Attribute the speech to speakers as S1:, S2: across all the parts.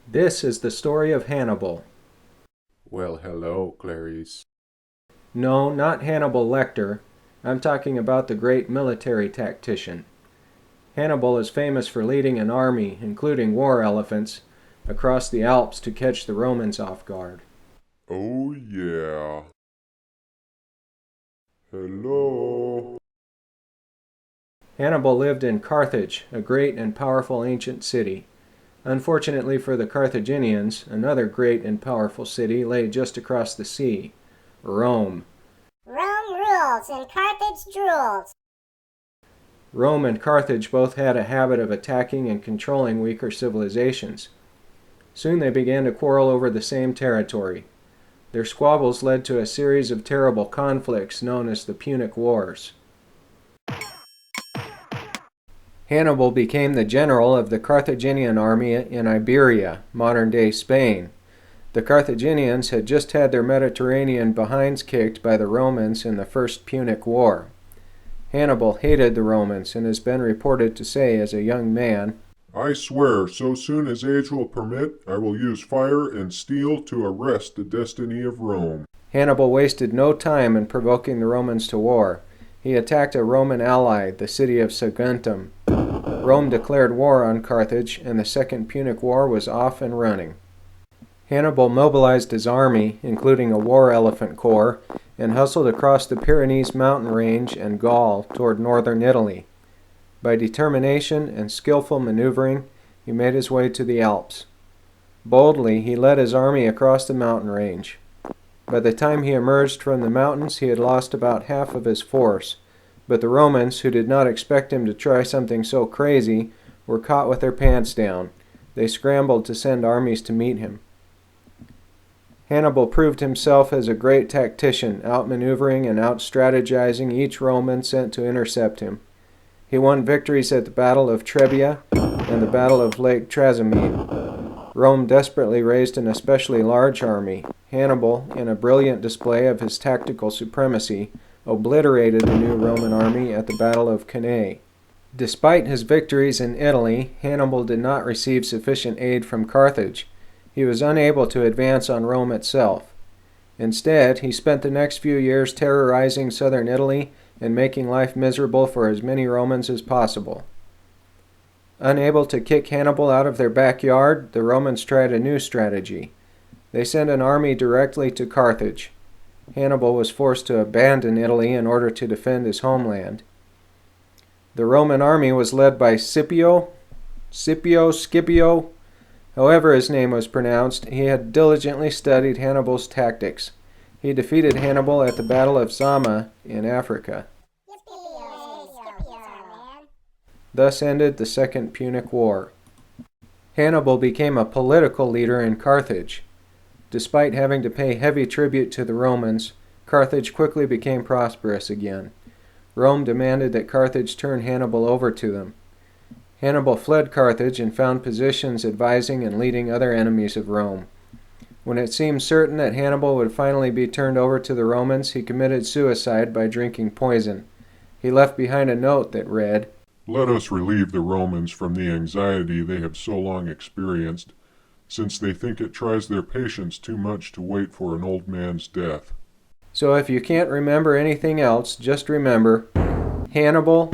S1: This is the story of Hannibal.
S2: Well, hello, Clarice.
S1: No, not Hannibal Lecter. I'm talking about the great military tactician. Hannibal is famous for leading an army, including war elephants, across the Alps to catch the Romans off guard.
S2: Oh, yeah. Hello.
S1: Hannibal lived in Carthage, a great and powerful ancient city. Unfortunately for the Carthaginians, another great and powerful city lay just across the sea, Rome.
S3: Rome rules and Carthage drools.
S1: Rome and Carthage both had a habit of attacking and controlling weaker civilizations. Soon they began to quarrel over the same territory. Their squabbles led to a series of terrible conflicts known as the Punic Wars. Hannibal became the general of the Carthaginian army in Iberia, modern-day Spain. The Carthaginians had just had their Mediterranean behinds kicked by the Romans in the First Punic War. Hannibal hated the Romans and has been reported to say as a young man,
S2: I swear, so soon as age will permit, I will use fire and steel to arrest the destiny of Rome.
S1: Hannibal wasted no time in provoking the Romans to war. He attacked a Roman ally, the city of Saguntum. Rome declared war on Carthage, and the Second Punic War was off and running. Hannibal mobilized his army, including a war elephant corps, and hustled across the Pyrenees mountain range and Gaul toward northern Italy. By determination and skillful maneuvering, he made his way to the Alps. Boldly, he led his army across the mountain range. By the time he emerged from the mountains, he had lost about half of his force, but the Romans, who did not expect him to try something so crazy, were caught with their pants down. They scrambled to send armies to meet him. Hannibal proved himself as a great tactician, outmaneuvering and outstrategizing each Roman sent to intercept him. He won victories at the Battle of Trebia and the Battle of Lake Trasimene. Rome desperately raised an especially large army. Hannibal, in a brilliant display of his tactical supremacy, obliterated the new Roman army at the Battle of Cannae. Despite his victories in Italy, Hannibal did not receive sufficient aid from Carthage. He was unable to advance on Rome itself. Instead, he spent the next few years terrorizing southern Italy and making life miserable for as many Romans as possible. Unable to kick Hannibal out of their backyard, the Romans tried a new strategy. They sent an army directly to Carthage. Hannibal was forced to abandon Italy in order to defend his homeland. The Roman army was led by Scipio, however his name was pronounced. He had diligently studied Hannibal's tactics. He defeated Hannibal at the Battle of Zama in Africa. Thus ended the Second Punic War. Hannibal became a political leader in Carthage. Despite having to pay heavy tribute to the Romans, Carthage quickly became prosperous again. Rome demanded that Carthage turn Hannibal over to them. Hannibal fled Carthage and found positions advising and leading other enemies of Rome. When it seemed certain that Hannibal would finally be turned over to the Romans, he committed suicide by drinking poison. He left behind a note that read,
S2: Let us relieve the Romans from the anxiety they have so long experienced, since they think it tries their patience too much to wait for an old man's death.
S1: So if you can't remember anything else, just remember Hannibal,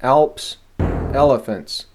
S1: Alps, elephants.